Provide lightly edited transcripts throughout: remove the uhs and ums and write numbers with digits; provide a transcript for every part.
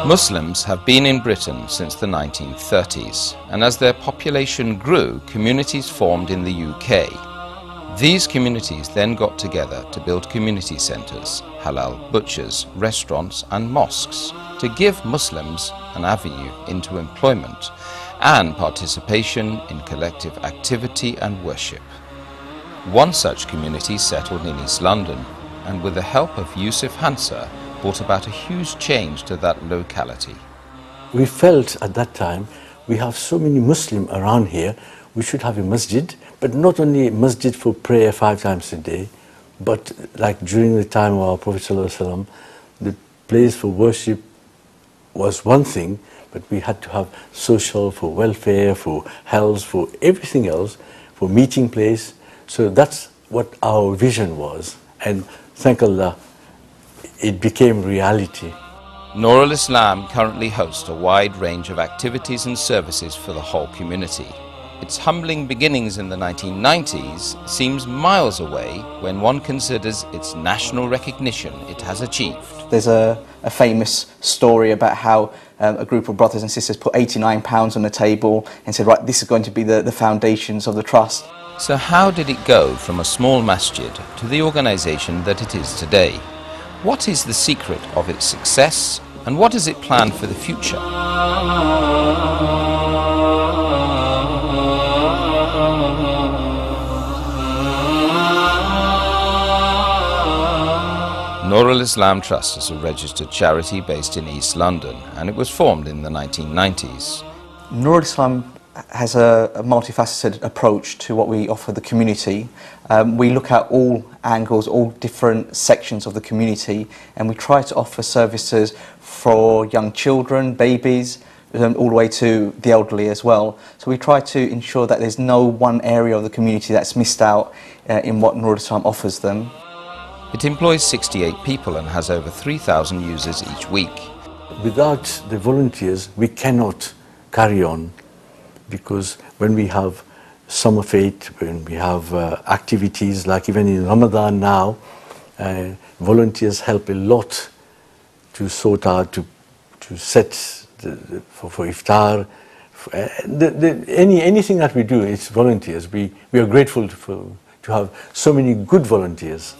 Muslims have been in Britain since the 1930s, and as their population grew, communities formed in the UK. These communities then got together to build community centres, halal butchers, restaurants and mosques to give Muslims an avenue into employment and participation in collective activity and worship. One such community settled in East London, and with the help of Yusuf Hansa, brought about a huge change to that locality. We felt at that time, we have so many Muslims around here, we should have a masjid, but not only a masjid for prayer 5 times a day, but like during the time of our Prophet ﷺ, the place for worship was one thing, but we had to have social, for welfare, for health, for everything else, for meeting place. So that's what our vision was, and thank Allah, it became reality. Noor Ul Islam currently hosts a wide range of activities and services for the whole community. Its humbling beginnings in the 1990s seems miles away when one considers its national recognition it has achieved. There's a famous story about how a group of brothers and sisters put £89 on the table and said, right, this is going to be the foundations of the trust. So how did it go from a small masjid to the organisation that it is today? What is the secret of its success, and what does it plan for the future? Noor Ul Islam Trust is a registered charity based in East London, and it was formed in the 1990s. Noor Ul Islam has a multifaceted approach to what we offer the community. We look at all angles, all different sections of the community, and we try to offer services for young children, babies, all the way to the elderly as well. So we try to ensure that there's no one area of the community that's missed out in what Noor Ul Islam offers them. It employs 68 people and has over 3,000 users each week. Without the volunteers, we cannot carry on, because when we have summer fete, when we have activities like even in Ramadan now, volunteers help a lot to sort out, to set for iftar. Anything that we do, it's volunteers. We are grateful to have so many good volunteers.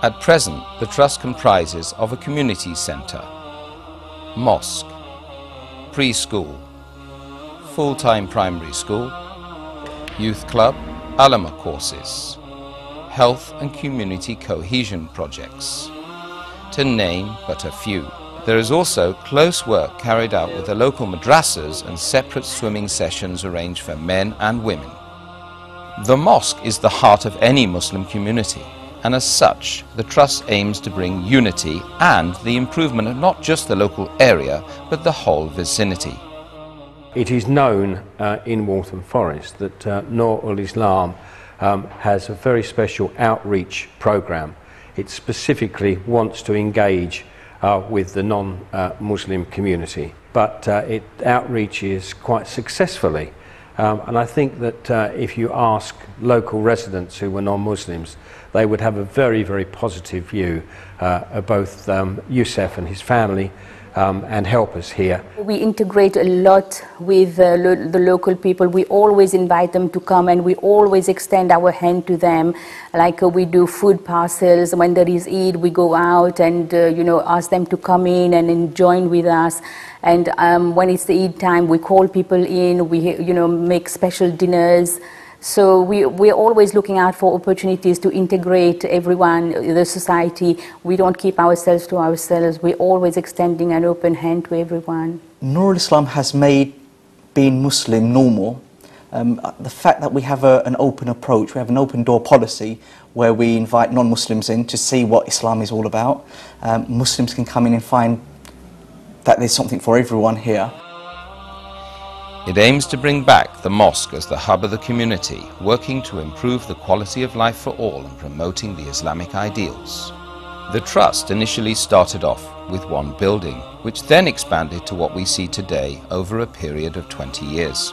At present, the Trust comprises of a community centre, mosque, preschool, full-time primary school, youth club, ulama courses, health and community cohesion projects, to name but a few. There is also close work carried out with the local madrasas and separate swimming sessions arranged for men and women. The mosque is the heart of any Muslim community, and as such, the Trust aims to bring unity and the improvement of not just the local area, but the whole vicinity. It is known in Waltham Forest that Noor Ul Islam has a very special outreach programme. It specifically wants to engage with the non-Muslim community, but it outreaches quite successfully. And I think that if you ask local residents who were non-Muslims, they would have a very, very positive view of both Yusuf and his family and help us here. We integrate a lot with the local people. We always invite them to come, and we always extend our hand to them. Like we do food parcels. When there is Eid, we go out and ask them to come in and join with us. And when it's the Eid time, we call people in. We make special dinners. So we're always looking out for opportunities to integrate everyone, the society. We don't keep ourselves to ourselves. We're always extending an open hand to everyone. Noor Ul Islam has made being Muslim normal. The fact that we have an open approach, we have an open door policy where we invite non-Muslims in to see what Islam is all about. Muslims can come in and find that there's something for everyone here. It aims to bring back the mosque as the hub of the community, working to improve the quality of life for all and promoting the Islamic ideals. The Trust initially started off with one building, which then expanded to what we see today over a period of 20 years.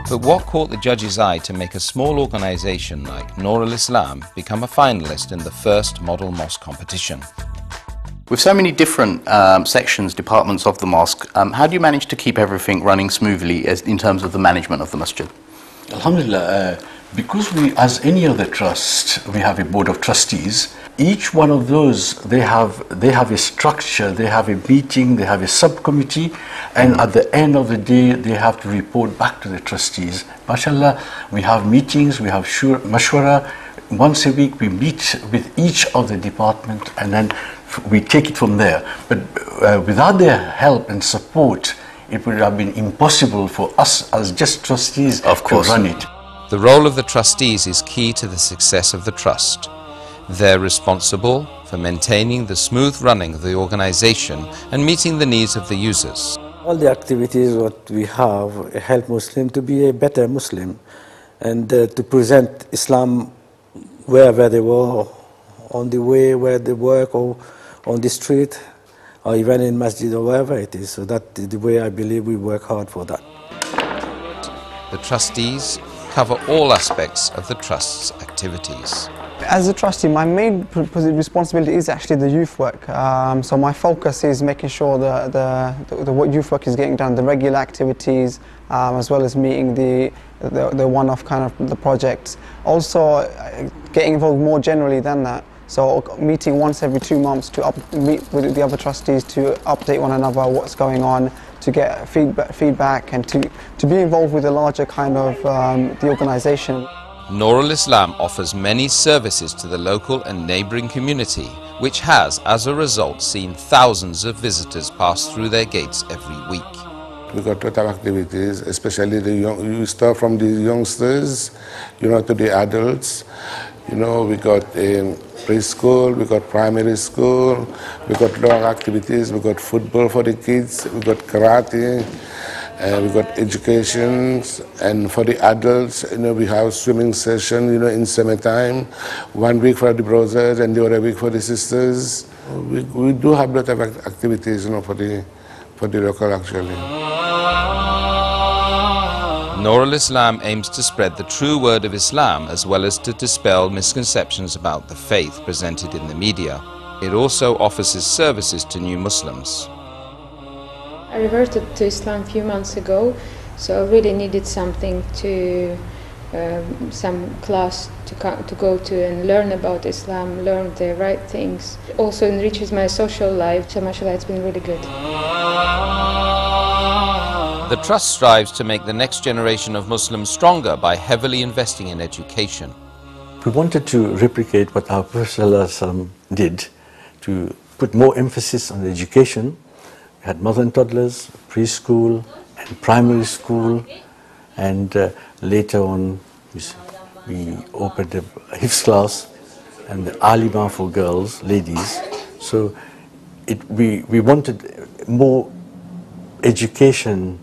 But what caught the judge's eye to make a small organisation like Noor Ul Islam become a finalist in the first model mosque competition? With so many different sections, departments of the mosque, how do you manage to keep everything running smoothly in terms of the management of the masjid? Alhamdulillah, because we, as any other trust, we have a board of trustees. Each one of those, they have a structure, they have a meeting, they have a subcommittee, and at the end of the day, they have to report back to the trustees. MashaAllah, we have meetings, we have mashwara. Once a week, we meet with each of the department, and then we take it from there. But without their help and support, it would have been impossible for us as just trustees to run it. The role of the trustees is key to the success of the trust. They're responsible for maintaining the smooth running of the organization and meeting the needs of the users. All the activities what we have help Muslim to be a better Muslim and to present Islam wherever they were, on the way where they work or on the street or even in masjid or wherever it is. So that is the way I believe we work hard for that. The trustees cover all aspects of the trust's activities. As a trustee, my main responsibility is actually the youth work. So my focus is making sure the youth work is getting done, the regular activities, as well as meeting the one-off kind of the projects. Also, getting involved more generally than that. So meeting once every 2 months to meet with the other trustees to update one another what's going on, to get feedback and to be involved with the larger kind of the organisation. Noor Ul Islam offers many services to the local and neighbouring community, which has, as a result, seen thousands of visitors pass through their gates every week. We got a lot of activities, especially you start from the youngsters, to the adults. We got preschool, we got primary school, we got long activities, we got football for the kids, we got karate, we got education, and for the adults, we have swimming session, in summertime, 1 week for the brothers and the other week for the sisters. We do have a lot of activities, for the local actually. Noor Ul Islam aims to spread the true word of Islam as well as to dispel misconceptions about the faith presented in the media. It also offers its services to new Muslims. I reverted to Islam a few months ago, so I really needed something to, some class to go to and learn about Islam, learn the right things. Also enriches my social life, so mashallah, it's been really good. The Trust strives to make the next generation of Muslims stronger by heavily investing in education. We wanted to replicate what our Prophet ﷺ did, to put more emphasis on education. We had mother and toddlers, preschool and primary school, and later on we opened a Hifz class and the Alima for girls, ladies. So we wanted more education.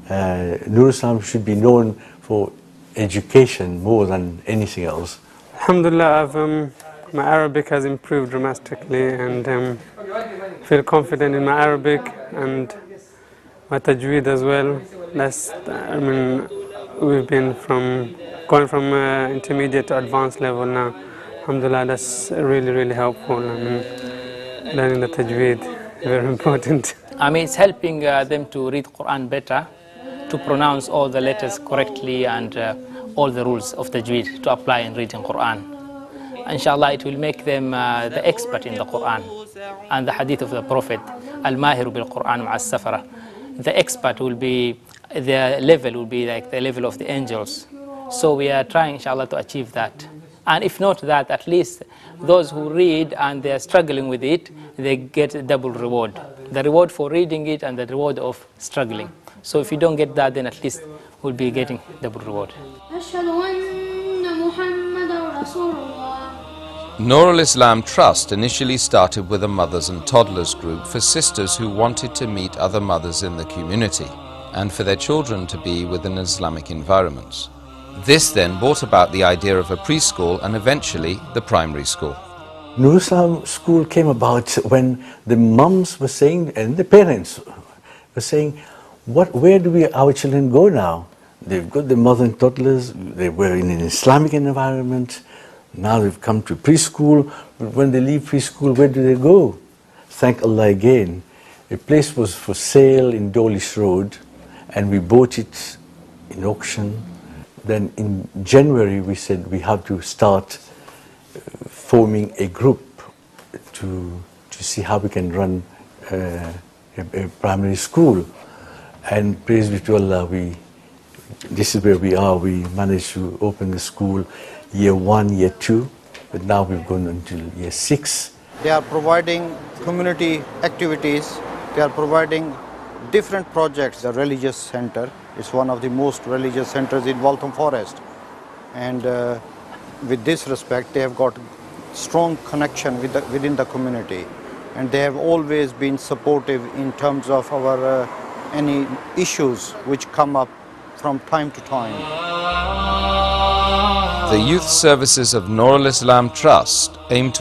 Noor Islam should be known for education more than anything else. Alhamdulillah, my Arabic has improved dramatically and feel confident in my Arabic and my tajweed as well. We've been going from intermediate to advanced level now. Alhamdulillah, that's really helpful. Learning the tajweed, very important. It's helping them to read Quran better, to pronounce all the letters correctly and all the rules of tajweed to apply in reading Quran. Inshallah, it will make them the expert in the Quran and the hadith of the Prophet, al-mahiru bil-Quran ma'as-safara. The expert will be, their level will be like the level of the angels. So we are trying, inshallah, to achieve that. And if not that, at least those who read and they are struggling with it, they get a double reward. The reward for reading it and the reward of struggling. So if you don't get that, then at least we'll be getting double reward. Noor Ul Islam Trust initially started with a mothers and toddlers group for sisters who wanted to meet other mothers in the community and for their children to be within Islamic environments. This then brought about the idea of a preschool and eventually the primary school. Noor Islam School came about when the mums were saying, and the parents were saying, where do our children go now? They've got the mother and toddlers, they were in an Islamic environment, now they've come to preschool, but when they leave preschool, where do they go? thank Allah again, a place was for sale in Dawlish Road, and we bought it in auction. Then in January we said we have to start forming a group to see how we can run a primary school. And praise be to Allah, this is where we are. We managed to open the school year 1, year 2, but now we've gone until year 6. They are providing community activities. They are providing different projects. The religious center is one of the most religious centers in Waltham Forest. And with this respect, they have got strong connection within the community. And they have always been supportive in terms of our any issues which come up from time to time. The youth services of Noor Ul Islam Trust aim to